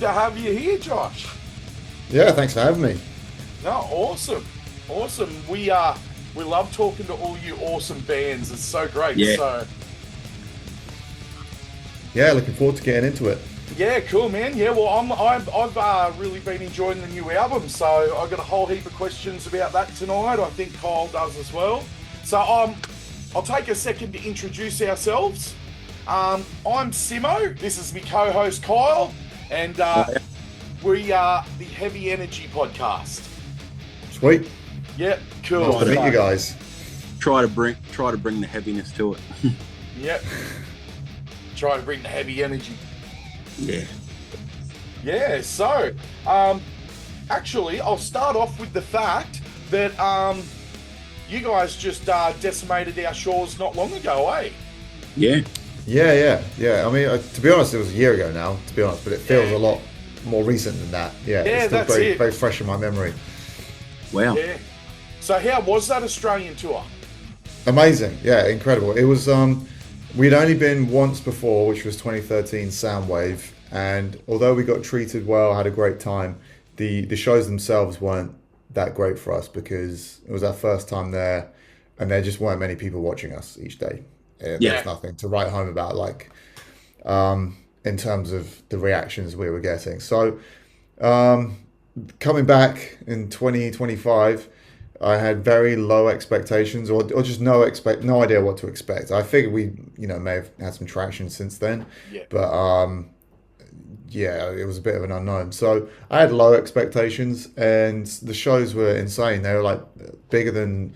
to have you here, Josh. Yeah, thanks for having me. No, awesome. We love talking to all you awesome bands. It's so great. Yeah. So Yeah, looking forward to getting into it. yeah, cool, man. Yeah, well, I've really been enjoying the new album, so I've got a whole heap of questions about that tonight. I think Kyle does as well. So I'll take a second to introduce ourselves. I'm Simo. This is my co-host Kyle, and we are the Heavy Energy Podcast. Sweet. Yep, cool. Nice to meet you guys. Try to bring the heaviness to it. Yep. Try to bring the heavy energy. Yeah. Yeah, so, actually, I'll start off with the fact that, you guys just, decimated our shores not long ago, eh? Yeah. Yeah. I mean, to be honest, it was a year ago now, but it feels a lot more recent than that. Yeah, Yeah, it's still that's very, it. very fresh in my memory. Wow. Yeah. So how was that Australian tour? Amazing. Yeah, incredible. It was, we'd only been once before, which was 2013 Soundwave. And although we got treated well, had a great time, the shows themselves weren't that great for us because it was our first time there and there just weren't many people watching us each day. There's nothing to write home about, like, in terms of the reactions we were getting. So, coming back in 2025, I had very low expectations, or just no idea what to expect. I figured we, may have had some traction since then, but it was a bit of an unknown. So I had low expectations, and the shows were insane. They were like bigger than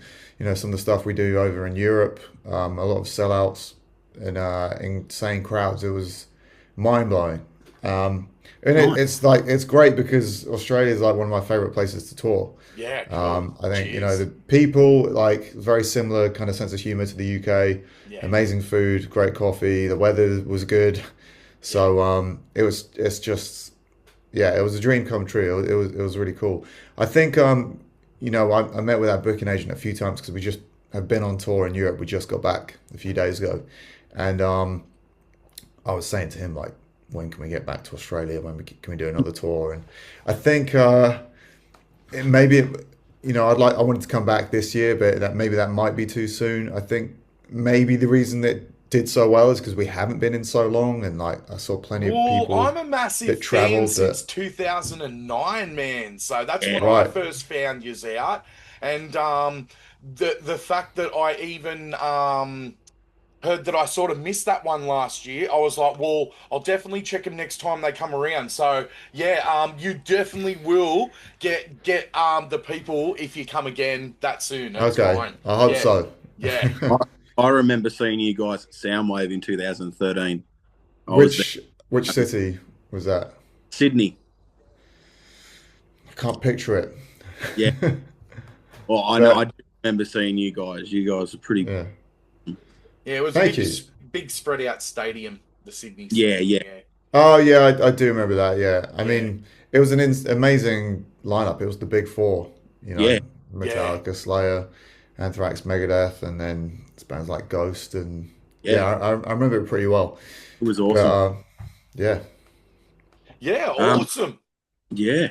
some of the stuff we do over in Europe. A lot of sellouts and insane crowds. It was mind blowing. And it's great because Australia is like one of my favorite places to tour. Yeah, cool. I think Cheers. the people, like, very similar kind of sense of humor to the UK. Yeah. Amazing food, great coffee, the weather was good. So it was a dream come true. It was really cool. I think I met with our booking agent a few times because we just have been on tour in Europe. We just got back a few days ago, and I was saying to him, like, when can we get back to Australia? Can we do another tour? And I think I wanted to come back this year, but that might be too soon. I think maybe the reason that did so well is because we haven't been in so long, and like I saw plenty of people. I'm a massive that fan travelled since 2009, man. So that's when I Right. first found yous out, and the fact that I even heard that I sort of missed that one last year, I was like, well, I'll definitely check them next time they come around. So yeah, you definitely will get the people if you come again that soon. That's Okay, fine. I hope Yeah. so. Yeah. I remember seeing you guys at Soundwave in 2013. I was there. Which city was that? Sydney. I can't picture it. Yeah. Well, I know. I do remember seeing you guys. You guys are pretty. Yeah. Yeah, it was Thank a you. big spread out stadium, the Sydney. Yeah. Oh yeah, I do remember that. Yeah, I mean, it was an amazing lineup. It was the big four. Yeah. Metallica, Slayer, Anthrax, Megadeth, and then bands like Ghost, and Yeah. I remember it pretty well. It was But, awesome. yeah. Yeah, awesome. Yeah.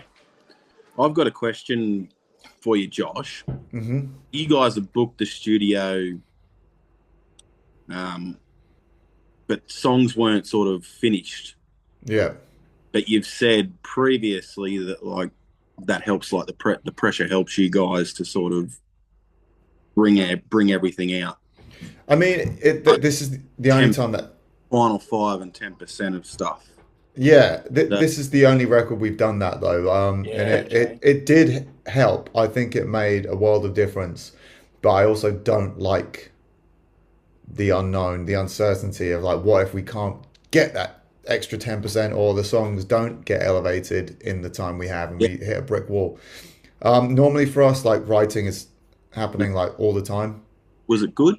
I've got a question for you, Josh. hmm You guys have booked the studio, but songs weren't sort of finished. Yeah. But you've said previously that, like, that helps, like the pressure helps you guys to sort of bring everything out. I mean, this is the only time that. Final 5 and 10% of stuff. Yeah, this is the only record we've done that though, and it did help. I think it made a world of difference, but I also don't like the unknown, the uncertainty of, like, what if we can't get that extra 10%, or the songs don't get elevated in the time we have and we hit a brick wall. Normally for us, like, writing is happening like all the time. Was it good?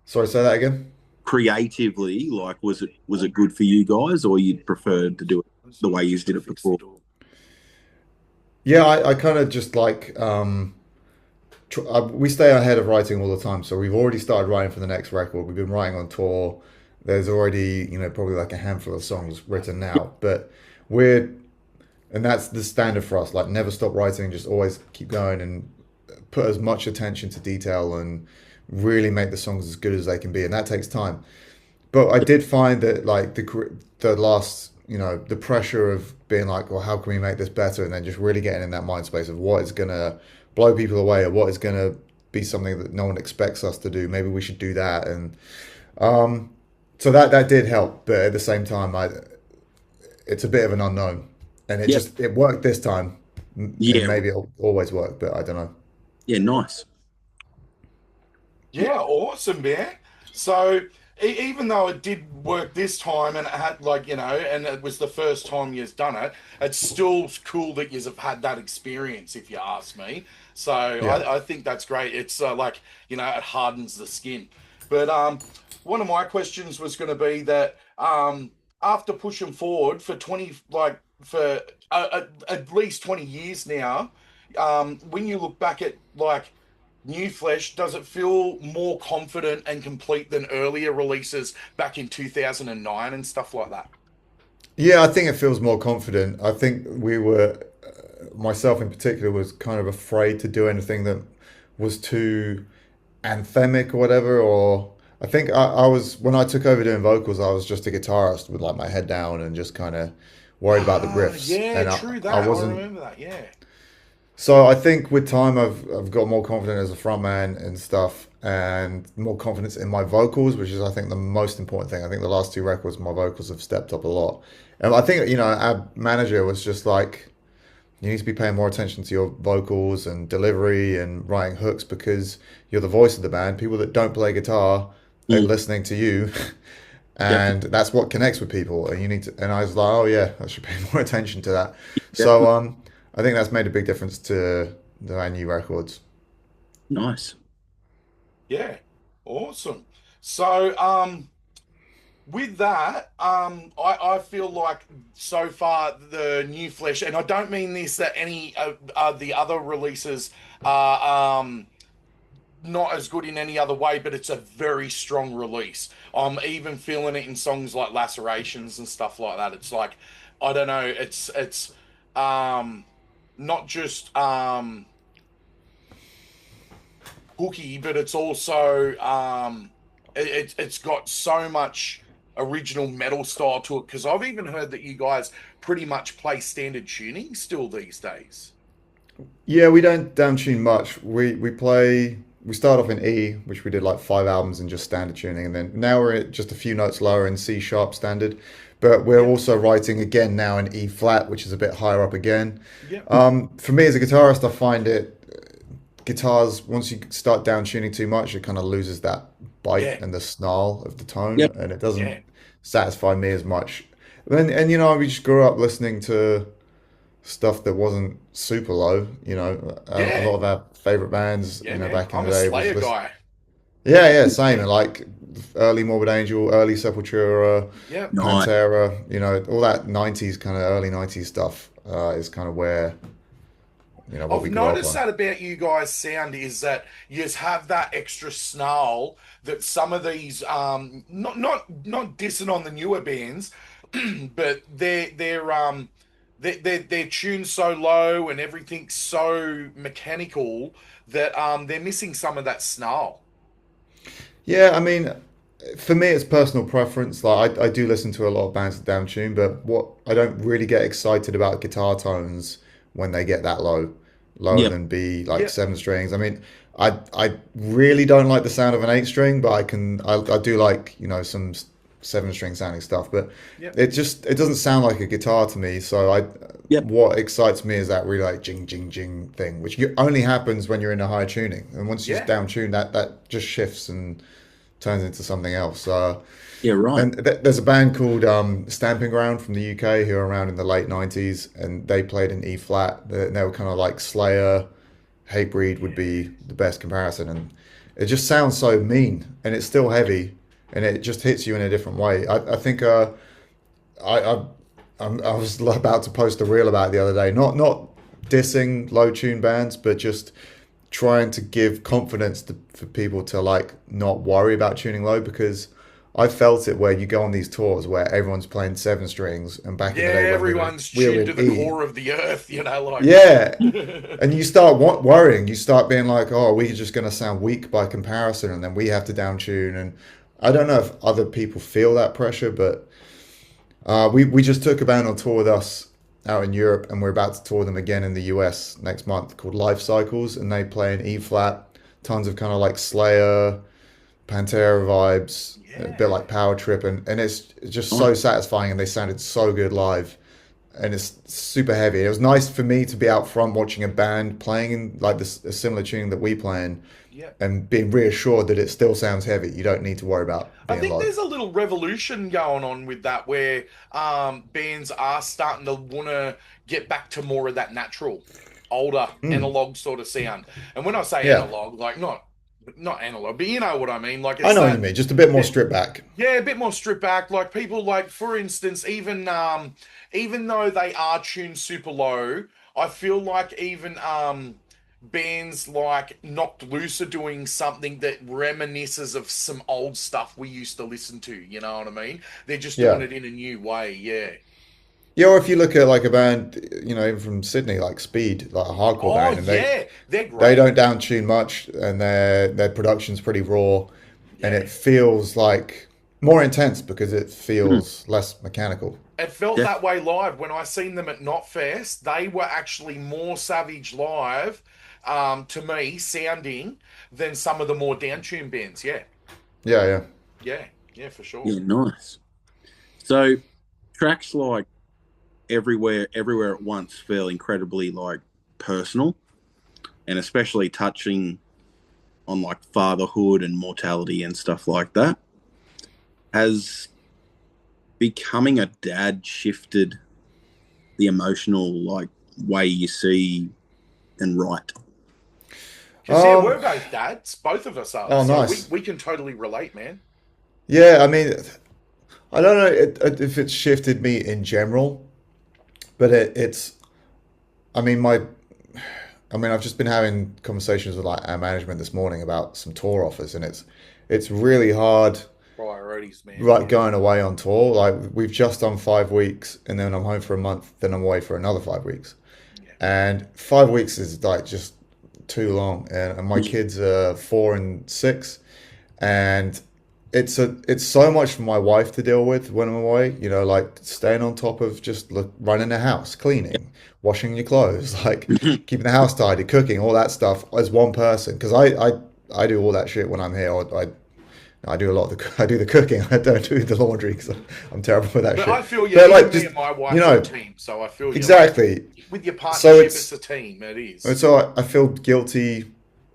Sorry, say that again. Creatively, like, was it good for you guys, or you'd prefer to do it the way you did it before? Yeah, I kind of just like we stay ahead of writing all the time. So we've already started writing for the next record. We've been writing on tour. There's already, probably like a handful of songs written now, but we're And that's the standard for us. Like, never stop writing, just always keep going and put as much attention to detail and really make the songs as good as they can be. And that takes time. But I did find that like the last, the pressure of being like, well, how can we make this better? And then just really getting in that mind space of what is gonna blow people away, or what is gonna be something that no one expects us to do. Maybe we should do that. And so that did help. But at the same time, it's a bit of an unknown, and Yeah. it worked this time. And Yeah. maybe it'll always work, but I don't know. Yeah. Nice. Yeah, awesome, man. So even though it did work this time and it had and it was the first time you've done it, it's still cool that you've had that experience, if you ask me. So Yeah. I think that's great. It's it hardens the skin. But one of my questions was going to be that after pushing forward for 20, for at least 20 years now, when you look back at New Flesh, does it feel more confident and complete than earlier releases back in 2009 and stuff like that? Yeah, I think it feels more confident. I think myself in particular, was kind of afraid to do anything that was too anthemic or whatever. Or I think I was, when I took over doing vocals, I was just a guitarist with like my head down and just kind of worried about the riffs. Yeah, And true that. I I wasn't. remember that. Yeah. So I think with time, I've got more confident as a frontman and stuff, and more confidence in my vocals, which is I think the most important thing. I think the last two records, my vocals have stepped up a lot, and I think our manager was just like, you need to be paying more attention to your vocals and delivery and writing hooks, because you're the voice of the band. People that don't play guitar are Mm. listening to you, Yep. and that's what connects with people. And you need to. And I was like, oh yeah, I should pay more attention to that. So Definitely. I think that's made a big difference to our new records. Nice. Yeah. Awesome. So, with that, I feel like so far the New Flesh, and I don't mean this that any of the other releases are not as good in any other way, but it's a very strong release. I'm even feeling it in songs like Lacerations and stuff like that. It's like, I don't know, it's um not just hooky, but it's also it's got so much original metal style to it, because I've even heard that you guys pretty much play standard tuning still these days. Yeah, we don't down tune much. We start off in E, which we did like 5 albums in just standard tuning, and then now we're at just a few notes lower in C sharp standard. But we're Yep. also writing again now in E flat, which is a bit higher up again. Yep. For me as a guitarist, I find guitars, once you start down tuning too much, it kind of loses that bite Yeah. and the snarl of the tone, Yep. and it doesn't Yeah. satisfy me as much. And we just grew up listening to stuff that wasn't super low. A Yeah. lot of our favorite bands, Yeah, man. back in I'm the a day was Slayer guy. yeah, yeah, same. And like early Morbid Angel, early Sepultura, Yep. Nice. Pantera, all that 90s, kind of early 90s stuff, is kind of where, what we I've grew up noticed on. that about you guys' sound is that you have that extra snarl that some of these not dissing on the newer bands, but they're tuned so low and everything's so mechanical that they're missing some of that snarl. Yeah, I mean, for me, it's personal preference. Like, I do listen to a lot of bands with down tune, but what I don't really get excited about guitar tones when they get that lower Yep. than B, like Yeah. seven strings. I mean, I really don't like the sound of an eight string, but I do like, some seven string sounding stuff. But Yep. it doesn't sound like a guitar to me. So Yep. what excites me is that really like jing jing jing thing, which only happens when you're in a high tuning, and once you Yeah. down tune, that just shifts and turns into something else. Yeah. Right. And there's a band called Stamping Ground from the UK who are around in the late 90s, and they played in E flat. They were kind of like Slayer, Hatebreed would be the best comparison. And it just sounds so mean, and it's still heavy, and it just hits you in a different way. I think I, I, I was about to post a reel about it the other day. Not dissing low tune bands, but just trying to give confidence for people to like not worry about tuning low, because I felt it where you go on these tours where everyone's playing seven strings, and back Yeah, in the day when everyone's we were tuned to in the E, core of the earth, like. yeah, and you start worrying. You start being like, "Oh, we're just going to sound weak by comparison," and then we have to down tune. And I don't know if other people feel that pressure, but we just took a band on tour with us out in Europe, and we're about to tour them again in the US next month called Life Cycles, and they play in E flat, tons of kind of like Slayer, Pantera vibes, a bit Yeah. like Power Trip, and it's just Nice. so satisfying, and they sounded so good live, and it's super heavy. It was nice for me to be out front watching a band playing in like this a similar tune that we play in, Yeah. and being reassured that it still sounds heavy. You don't need to worry about I being think low. there's a little revolution going on with that where bands are starting to want to get back to more of that natural, older Mm, analog sort of sound. And when I say yeah, analog, like not analog, but you know what I mean. Like I it's know what you that, mean. Just a bit more yeah, stripped back. yeah, a bit more stripped back. Like people like, for instance, even though they are tuned super low, I feel like even bands like Knocked Loose are doing something that reminisces of some old stuff we used to listen to. You know what I mean? They're just doing Yeah. it in a new way. Yeah. Yeah, or if you look at like a band, even from Sydney, like Speed, like a hardcore Oh band, and yeah, they're they great. don't down tune much, and their production's pretty raw, and Yeah. it feels like more intense because it Mm, feels less mechanical. It felt def- that way live when I seen them at Knotfest. They were actually more savage live, to me, sounding than some of the more down-tuned bands. Yeah, Yeah, yeah. yeah, yeah, for sure. yeah, nice. So tracks like Everywhere at Once feel incredibly like personal, and especially touching on like fatherhood and mortality and stuff like that. Has becoming a dad shifted the emotional like way you see and write? Because yeah, Um, we're both dads, both of us are, oh, so we nice. we can totally relate, man. Yeah, I mean, I don't know if it's shifted me in general, but I mean, I've just been having conversations with like our management this morning about some tour offers, and it's really hard, Priorities, man. right, Yeah, going away on tour. Like we've just done 5 weeks, and then I'm home for a month, then I'm away for another 5 weeks, yeah, and 5 weeks is like just too long. And my Yeah. kids are 4 and 6, and it's so much for my wife to deal with when I'm away. Like staying on top of just running the house, cleaning, washing your clothes, like keeping the house tidy, cooking, all that stuff as one person. Because I do all that shit when I'm here. I do a lot of I do the cooking. I don't do the laundry because I'm terrible with that but shit. I feel you. But Even like me just and my you wife are a know team, so I feel you. Like exactly. with your So partnership, it's a team. It is. so I feel guilty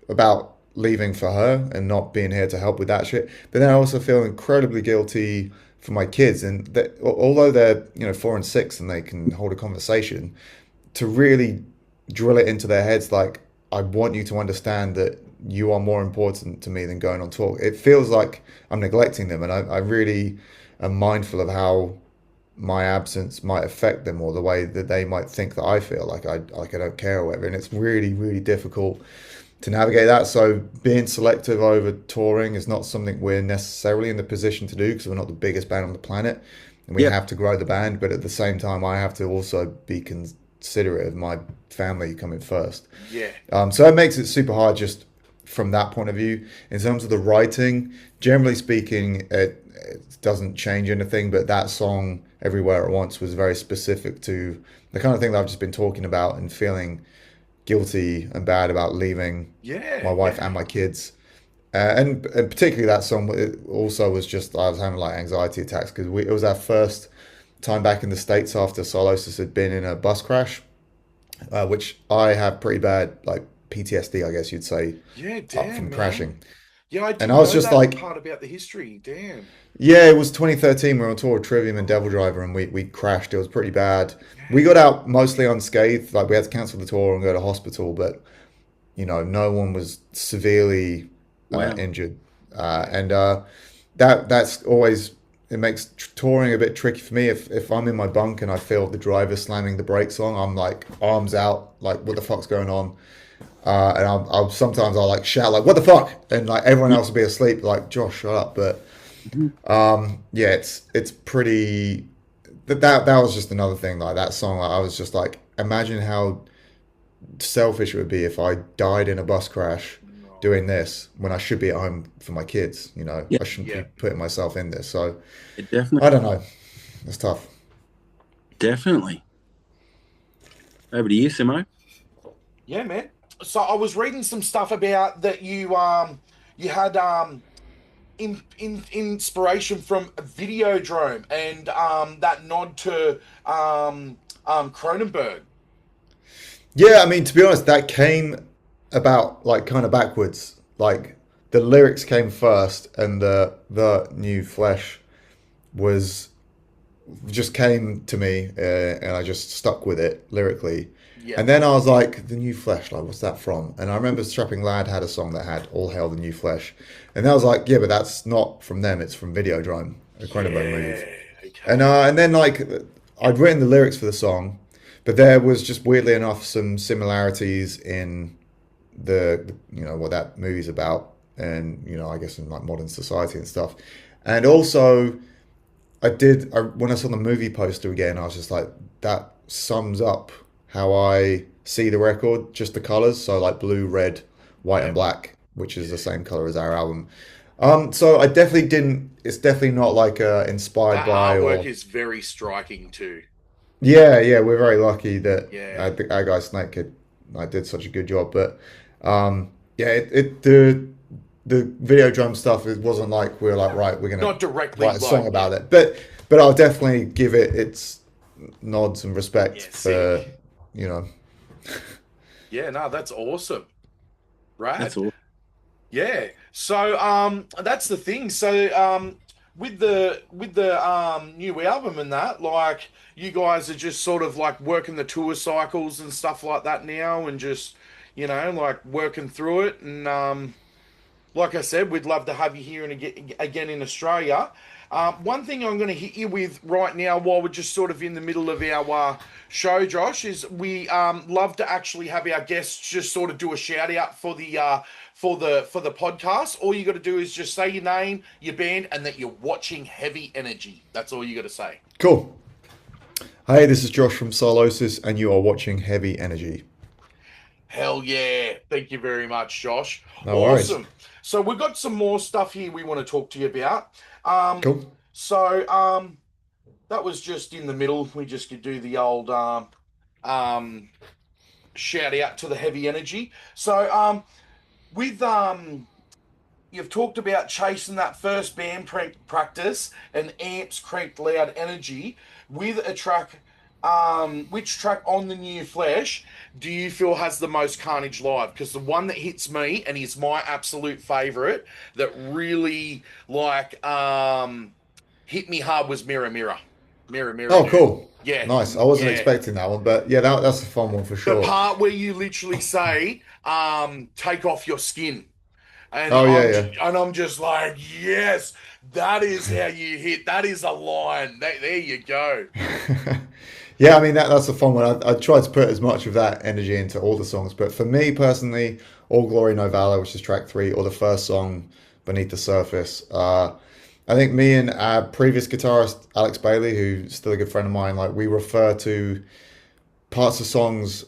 about leaving for her and not being here to help with that shit. But then I also feel incredibly guilty for my kids, and although they're 4 and 6 and they can hold a conversation, to really drill it into their heads, like I want you to understand that you are more important to me than going on tour. It feels like I'm neglecting them, and I really am mindful of how my absence might affect them or the way that they might think that I feel like I don't care or whatever. And it's really, really difficult to navigate that. So being selective over touring is not something we're necessarily in the position to do because we're not the biggest band on the planet and we Yep. have to grow the band. But at the same time, I have to also be considerate of my family coming first. Yeah, So it makes it super hard just from that point of view. In terms of the writing, generally speaking, it doesn't change anything, but that song, Everywhere at Once, was very specific to the kind of thing that I've just been talking about and feeling guilty and bad about leaving my yeah, wife yeah. and my kids. And particularly that song, it also was just, I was having like anxiety attacks because it was our first time back in the States after Sylosis had been in a bus crash, which I have pretty bad, like PTSD, I guess you'd say, Yeah, up damn, from man. crashing. Yeah, I And I didn't was know just that like, part about the history. Damn. yeah, it was 2013. We were on tour with Trivium and Devil Driver, and we crashed. It was pretty bad. We got Yeah. out mostly unscathed. Like we had to cancel the tour and go to hospital, but no one was severely Wow. injured. Yeah. And that's always it makes touring a bit tricky for me. If I'm in my bunk and I feel the driver slamming the brakes on, I'm like arms out, like what the fuck's going on? And I'll sometimes I'll like shout like what the fuck, and like everyone else will be asleep, like Josh, shut up. But Yeah, it's pretty. That was just another thing. Like that song, like, I was just like, imagine how selfish it would be if I died in a bus crash No. doing this when I should be at home for my kids. You know, Yeah, I shouldn't be Yeah. putting myself in this. So it definitely, I don't know. It's tough. definitely. Over to you, Simo. Yeah, man. So I was reading some stuff about that you had inspiration from Videodrome and that nod to Cronenberg. Yeah, I mean, to be honest, that came about like kind of backwards. Like the lyrics came first, and the new flesh was just came to me, and I just stuck with it lyrically. Yeah. And then I was like, the new flesh, like, what's that from? And I remember Strapping Lad had a song that had All Hail the New Flesh. And I was like, yeah, but that's not from them, it's from Videodrome, a Cronenberg movie. Yeah. Okay. And then like I'd written the lyrics for the song, but there was just weirdly enough some similarities in what that movie's about, and I guess in like modern society and stuff. And also when I saw the movie poster again, I was just like, that sums up how I see the record, just the colors. So like blue, red, white, and Yeah. black, which is the same color as our album. So I definitely didn't. It's definitely not like inspired That by artwork or. is very striking too. Yeah, yeah, we're very lucky that Yeah. our guy Snake did such a good job. But yeah, the video drum stuff, it wasn't like we were like, right, we're gonna Not directly write a song like, yeah. about it. But I'll definitely give it its nods and respect Yeah, for sick. you know. Yeah, no, that's awesome. That's Rad. all. Yeah. So that's the thing. So with the new album and that, like you guys are just sort of like working the tour cycles and stuff like that now and just, like working through it and like I said, we'd love to have you here and again in Australia. One thing I'm going to hit you with right now, while we're just sort of in the middle of our show, Josh, is we love to actually have our guests just sort of do a shout out for the podcast. All you got to do is just say your name, your band, and that you're watching Heavy Energy. That's all you got to say. Cool. Hey, this is Josh from Sylosis, and you are watching Heavy Energy. Hell yeah. Thank you very much, Josh. No worries. Awesome. So we've got some more stuff here we want to talk to you about. Um, Cool. so that was just in the middle. We just could do the old um, shout out to the Heavy Energy. So with you've talked about chasing that first band practice and amps cranked loud energy with a track. Which track on the new Flesh do you feel has the most carnage live? Because the one that hits me and is my absolute favorite that really hit me hard was Mirror Mirror. Mirror Mirror, Oh, dude. cool. Yeah, Nice. I wasn't yeah. expecting that one, but yeah, that's a fun one for The sure. part where you literally say, "Take off your skin," and Oh yeah, I'm just like, yes, that is how you hit. That is a line. There you go. yeah. Yeah, I mean that's a fun one. I tried to put as much of that energy into all the songs, but for me personally, All Glory No Valor, which is track 3, or the first song, Beneath the Surface. I think me and our previous guitarist Alex Bailey, who's still a good friend of mine, like we refer to parts of songs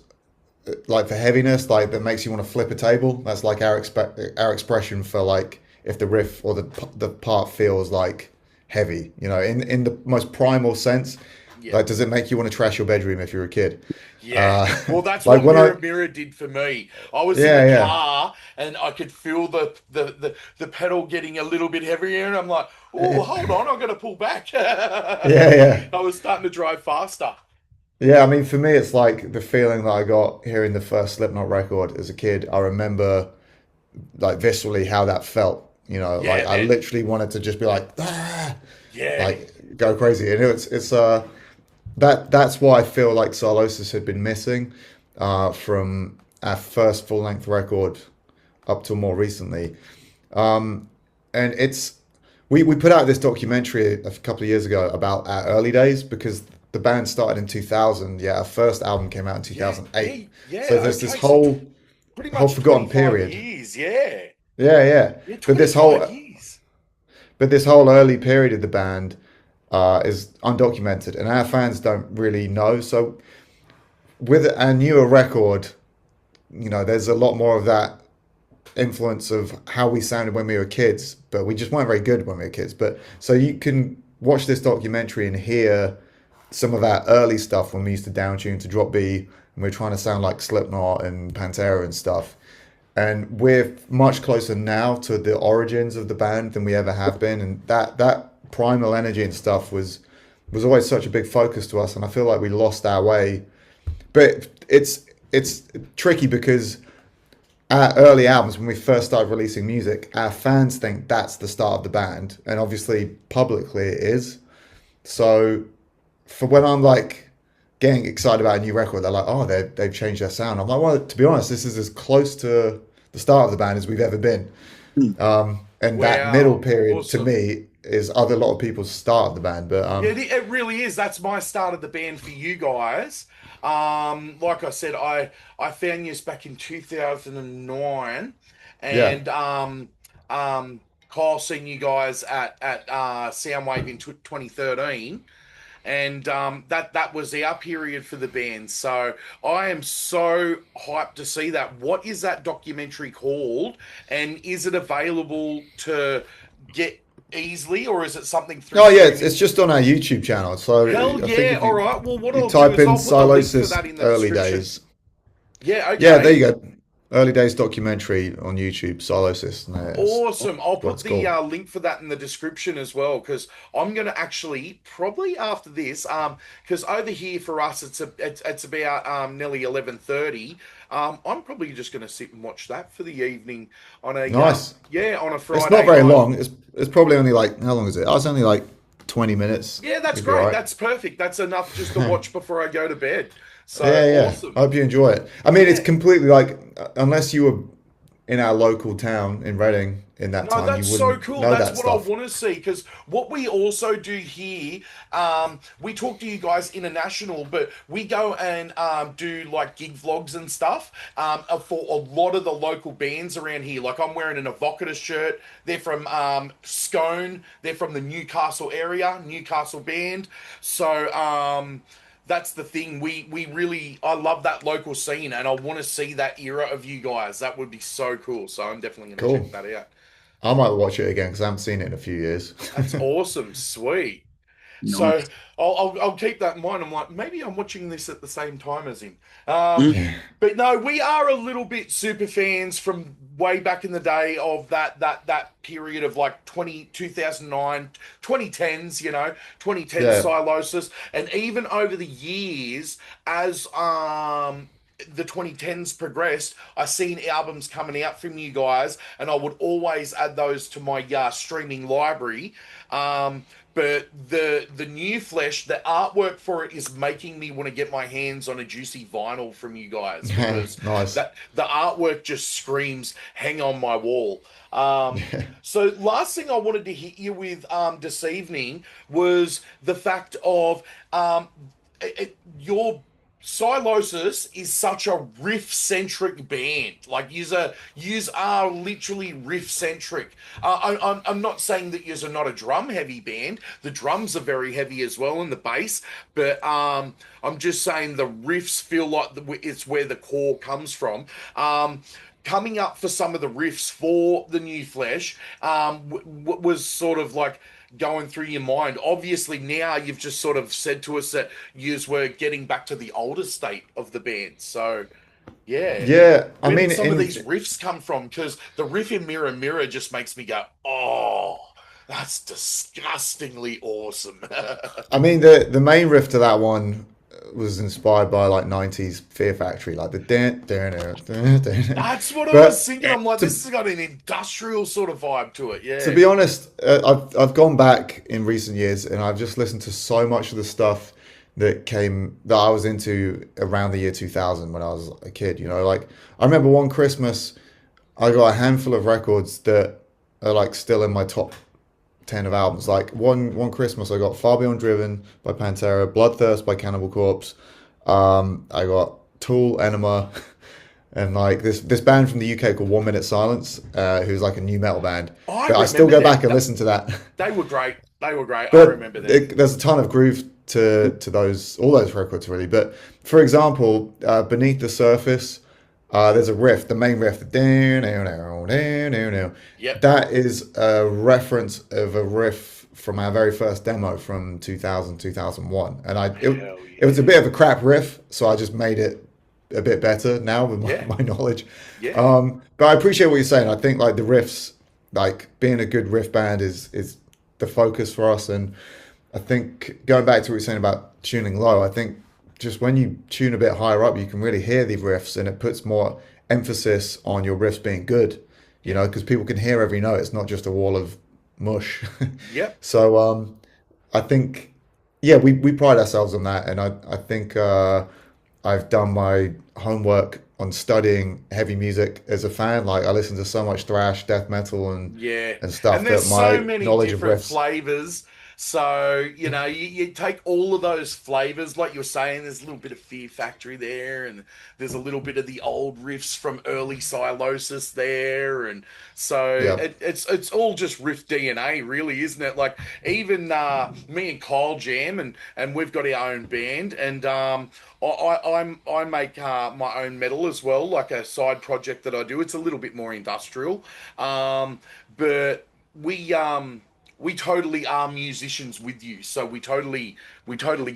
like for heaviness, like that makes you want to flip a table. That's like our expression for like if the riff or the part feels like heavy, in the most primal sense. Yeah. Like, does it make you want to trash your bedroom if you're a kid? Yeah. Well, that's Like what when Mirror Mirror did for me. I was in yeah, the yeah, car and I could feel the pedal getting a little bit heavier, and I'm like, oh, hold on, I've got to pull back. yeah, yeah, I was starting to drive faster. yeah. I mean, for me, it's like the feeling that I got hearing the first Slipknot record as a kid. I remember like viscerally how that felt. Like Yeah, I man. literally wanted to just be like, ah, Yeah. like go crazy. And it's that's what I feel like Sylosis had been missing from our first full length record up to more recently. And we put out this documentary a couple of years ago about our early days because the band started in 2000. Yeah, our first album came out in Yeah. 2008. Yeah. So there's this Okay. So pretty whole much forgotten 25 period. years. Yeah. Yeah, yeah. Yeah. But 25 years. but this whole early period of the band is undocumented, and our fans don't really know. So with a newer record, there's a lot more of that influence of how we sounded when we were kids, but we just weren't very good when we were kids. But so you can watch this documentary and hear some of that early stuff when we used to downtune to drop B and we're trying to sound like Slipknot and Pantera and stuff. And we're much closer now to the origins of the band than we ever have been. And that primal energy and stuff was always such a big focus to us. And I feel like we lost our way. But it's tricky because our early albums, when we first started releasing music, our fans think that's the start of the band. And obviously publicly it is. So for when I'm like getting excited about a new record, they're like, oh, they've changed their sound. I'm like, well, to be honest, this is as close to the start of the band as we've ever been. And that middle period to me is a lot of people's start of the band. But yeah, it really is. That's my start of the band for you guys. Like I said, I found you back in 2009, and Kyle seen you guys at Soundwave in 2013. And that was our period for the band. So I am so hyped to see that. What is that documentary called? And is it available to get easily, or is it something through? Oh yeah, it's just on our YouTube channel. So hell yeah! All right. Well, what I'll type do is in I'll put the link for Sylosis that in the early description. days. Yeah. Okay. Yeah, there you go. Early days documentary on YouTube, Sylosis. Awesome. I'll put the cool. link for that in the description as well, because I'm going to actually probably after this, because over here for us it's about nearly 11:30. I'm probably just going to sit and watch that for the evening on a Nice. on a Friday It's not very night. long. It's probably only like, how long is it? Oh, it's only like 20 minutes. Yeah, that's You'll be great. right. That's perfect. That's enough just to watch before I go to bed. So Yeah. awesome. I hope you enjoy it. I mean, it's Yeah. completely like, unless you were in our local town in Reading in that No, time, that's you so wouldn't cool. know That's that what I stuff. want to see. Because what we also do here, we talk to you guys international, but we go and do like gig vlogs and stuff for a lot of the local bands around here. Like I'm wearing an Evocatus shirt. They're from Scone. They're from the Newcastle area, Newcastle band. So that's the thing. We really, I love that local scene, and I want to see that era of you guys. That would be so cool. So I'm definitely going to Cool. check that out. I might watch it again because I haven't seen it in a few years. That's awesome. Sweet. So Nice. I'll keep that in mind. I'm like, maybe I'm watching this at the same time as him. Mm. But no, we are a little bit super fans from way back in the day of that period of like 2009, 2010s, 2010 Yeah. Sylosis. And even over the years, as the 2010s progressed, I seen albums coming out from you guys, and I would always add those to my streaming library. But the new flesh, the artwork for it is making me want to get my hands on a juicy vinyl from you guys, because Nice. that the artwork just screams hang on my wall. So last thing I wanted to hit you with this evening was the fact of your Sylosis is such a riff-centric band. Like, yous are literally riff-centric. I'm not saying that yous are not a drum-heavy band. The drums are very heavy as well, and the bass. But I'm just saying the riffs feel like it's where the core comes from. Coming up for some of the riffs for the new flesh was sort of like going through your mind? Obviously, now you've just sort of said to us that you were getting back to the older state of the band. So, yeah. Yeah. I Where mean, did some of these riffs come from? Because the riff in Mirror Mirror just makes me go, oh, that's disgustingly awesome. I mean, the main riff to that one was inspired by like 90s Fear Factory, like the That's what I was But thinking. I'm like, to this has got an industrial sort of vibe to it. to Yeah. be honest, I've gone back in recent years and I've just listened to so much of the stuff that I was into around the year 2000 when I was a kid. Like I remember one Christmas I got a handful of records that are like still in my top 10 of albums. Like one Christmas I got Far Beyond Driven by Pantera, Bloodthirst by Cannibal Corpse. I got Tool, Enema, and like this band from the UK called 1 Minute Silence, who's like a new metal band. I But I still remember go back them. and listen to that. They were great. They were great. I But remember them. there's a ton of groove to all those records really. But for example, Beneath the Surface, there's a riff, the main riff, Yep. that is a reference of a riff from our very first demo from 2000, 2001. And Hell it was a yeah. bit of a crap riff, so I just made it a bit better now with Yeah. my knowledge. Yeah. But I appreciate what you're saying. I think like the riffs, like being a good riff band is the focus for us. And I think going back to what you're saying about tuning low, I think just when you tune a bit higher up, you can really hear the riffs, and it puts more emphasis on your riffs being good, you know, because people can hear every note. It's not just a wall of mush. Yep. So I think, yeah, we pride ourselves on that. And I think I've done my homework on studying heavy music as a fan. Like I listen to so much thrash, death metal, Yeah. and stuff And there's that so my many knowledge of different riffs. flavors. So, you take all of those flavors, like you were saying, there's a little bit of Fear Factory there, and there's a little bit of the old riffs from early Sylosis there. And so Yeah. it's all just riff DNA, really, isn't it? Like even me and Kyle jam, and we've got our own band, and I make my own metal as well, like a side project that I do. It's a little bit more industrial, but we totally are musicians with you, so we totally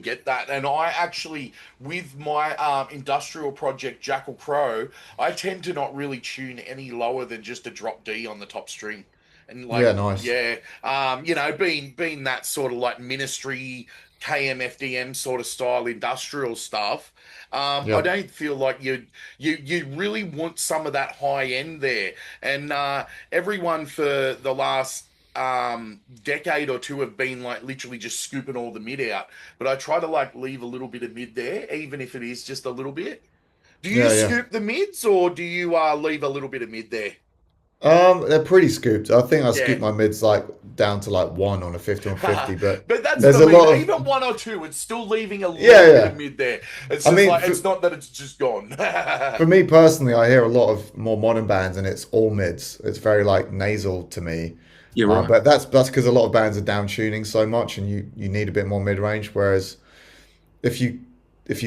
get that. And I actually, with my industrial project Jackal Crow, I tend to not really tune any lower than just a drop D on the top string. And Yeah, like, nice. yeah, being that sort of like Ministry, KMFDM sort of style industrial stuff. I Yeah. don't feel like you really want some of that high end there. And everyone for the last decade or two have been like literally just scooping all the mid out, but I try to like leave a little bit of mid there, even if it is just a little bit. Do you Yeah, yeah. scoop the mids, or do you leave a little bit of mid there? They're pretty scooped. I think I Yeah. scooped my mids like down to like one on a 50 on 50, but But that's what there's I a mean. lot of, Even one or two, it's still leaving a yeah, little bit of yeah. mid there. It's I just mean, like it's not that it's just gone. for me personally, I hear a lot of more modern bands and it's all mids. It's very like nasal to me. You're right. But that's because a lot of bands are down tuning so much, and you need a bit more mid range. Whereas if you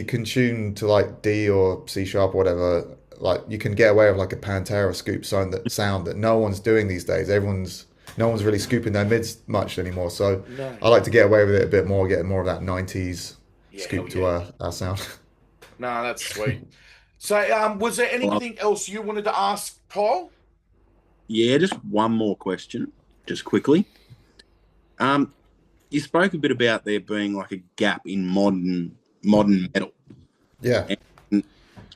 can tune to like D or C sharp or whatever, like you can get away with like a Pantera scoop sound that no one's doing these days. No one's really scooping their mids much anymore. So No. I like to get away with it a bit more, getting more of that 90s Yeah, hell scoop to yeah. our sound. No, that's sweet. So, was there Well, anything else you wanted to ask, Kyle? yeah, just one more question, just quickly. You spoke a bit about there being like a gap in modern metal, Yeah. and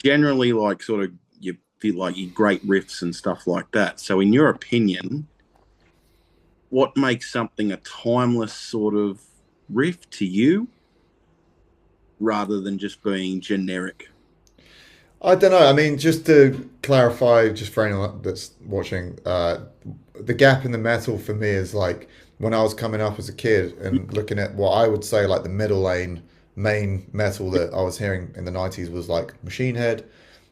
generally, like sort of you feel like you great riffs and stuff like that. So, in your opinion, what makes something a timeless sort of riff to you, rather than just being generic? I don't know. I mean, just to clarify, just for anyone that's watching, the gap in the metal for me is like when I was coming up as a kid and looking at what I would say like the middle lane main metal that I was hearing in the 90s was like Machine Head,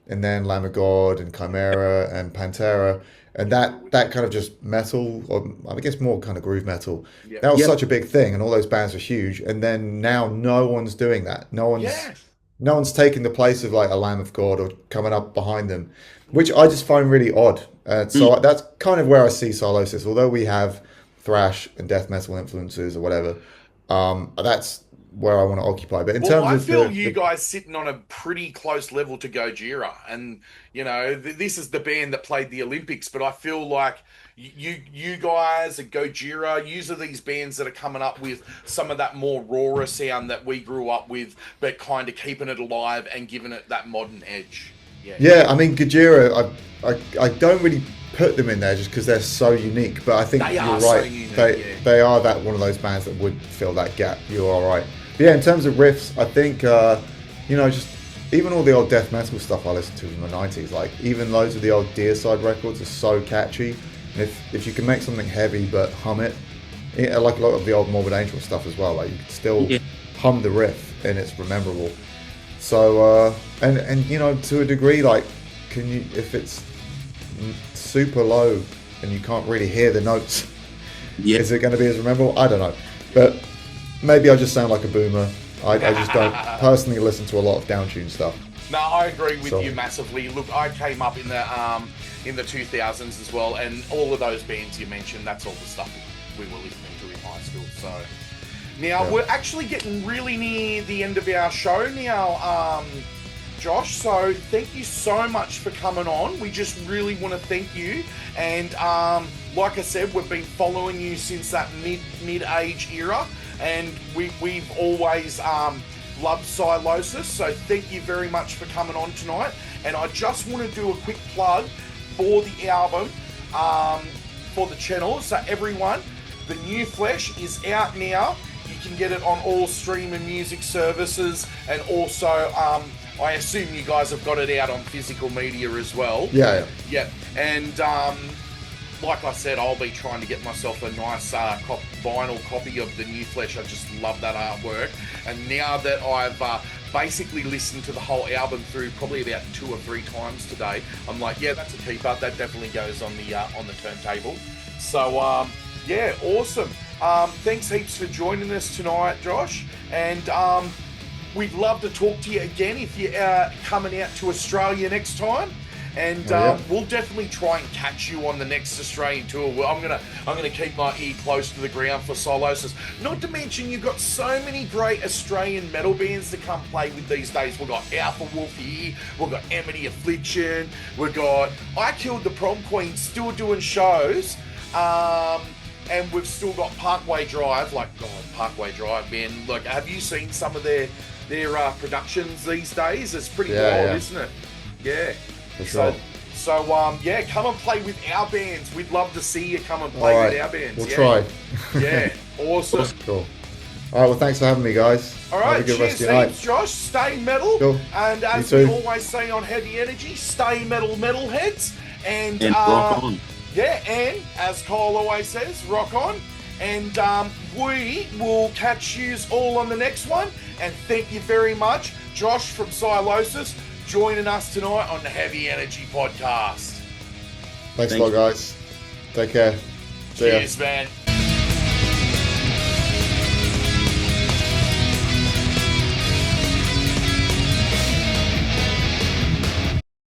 and then Lamb of God and Chimera and Pantera, and that kind of just metal, or I guess more kind of groove metal. Yep. That was Yep. such a big thing, and all those bands were huge. And then now no one's doing that. Yeah. No one's taking the place of like a Lamb of God or coming up behind them, which I just find really odd. So that's kind of where I see Sylosis. Although we have thrash and death metal influences or whatever, that's where I want to occupy. But in Well, terms I of feel you guys sitting on a pretty close level to Gojira, and this is the band that played the Olympics. But I feel like you guys and Gojira, these are these bands that are coming up with some of that more rawer sound that we grew up with, but kind of keeping it alive and giving it that modern edge. Yeah. Yeah, I mean Gojira, I don't really put them in there just because they're so unique. But I think They you're are so right. unique, They yeah. they are that one of those bands that would fill that gap. You are right. But yeah, in terms of riffs, I think just even all the old death metal stuff I listened to in the 90s, like even loads of the old Deicide records are so catchy. And if you can make something heavy but hum it, like a lot of the old Morbid Angel stuff as well, like you can still hum the riff and it's rememberable. So and to a degree, like if it's super low and you can't really hear the notes, is it going to be as memorable? I don't know, but maybe I just sound like a boomer. I just don't personally listen to a lot of downtuned stuff. No, I agree with you massively. Look, I came up in the 2000s as well, and all of those bands you mentioned, that's all the stuff we were listening to in high school. So now we're actually getting really near the end of our show now, Josh. So thank you so much for coming on. We just really want to thank you. And like I said, we've been following you since that mid-age era, and we've always loved Sylosis. So thank you very much for coming on tonight. And I just want to do a quick plug for the album, for the channel. So everyone, the New Flesh is out now. You can get it on all streaming music services, and also I assume you guys have got it out on physical media as well. Yeah. And like I said, I'll be trying to get myself a nice vinyl copy of the New Flesh. I just love that artwork. And now that I've basically listened to the whole album through probably about 2 or 3 times today, I'm like, yeah, that's a keeper. That definitely goes on the turntable. So yeah, awesome. Thanks heaps for joining us tonight, Josh. And we'd love to talk to you again if you're coming out to Australia next time. And we'll definitely try and catch you on the next Australian tour. I'm gonna keep my ear close to the ground for Sylosis. Not to mention, you've got so many great Australian metal bands to come play with these days. We've got Ep4 here, we've got Amity Affliction, we've got I Killed the Prom Queen still doing shows, and we've still got Parkway Drive. Like, God, Parkway Drive, man. Like, have you seen some of their productions these days? It's pretty wild, isn't it? Yeah. For sure. So yeah, come and play with our bands. We'd love to see you come and play with our bands. We'll try. Yeah, awesome. Cool. All right, well, thanks for having me, guys. All right, have a good cheers, rest of your night. Josh. Stay metal. Cool. And as we always say on Heavy Energy, stay metal, metalheads. And rock on. Yeah, and as Kyle always says, rock on. And we will catch you all on the next one. And thank you very much, Josh from Sylosis, joining us tonight on the Heavy Energy Podcast. Thanks a lot, guys. Take care. See ya. Cheers, man.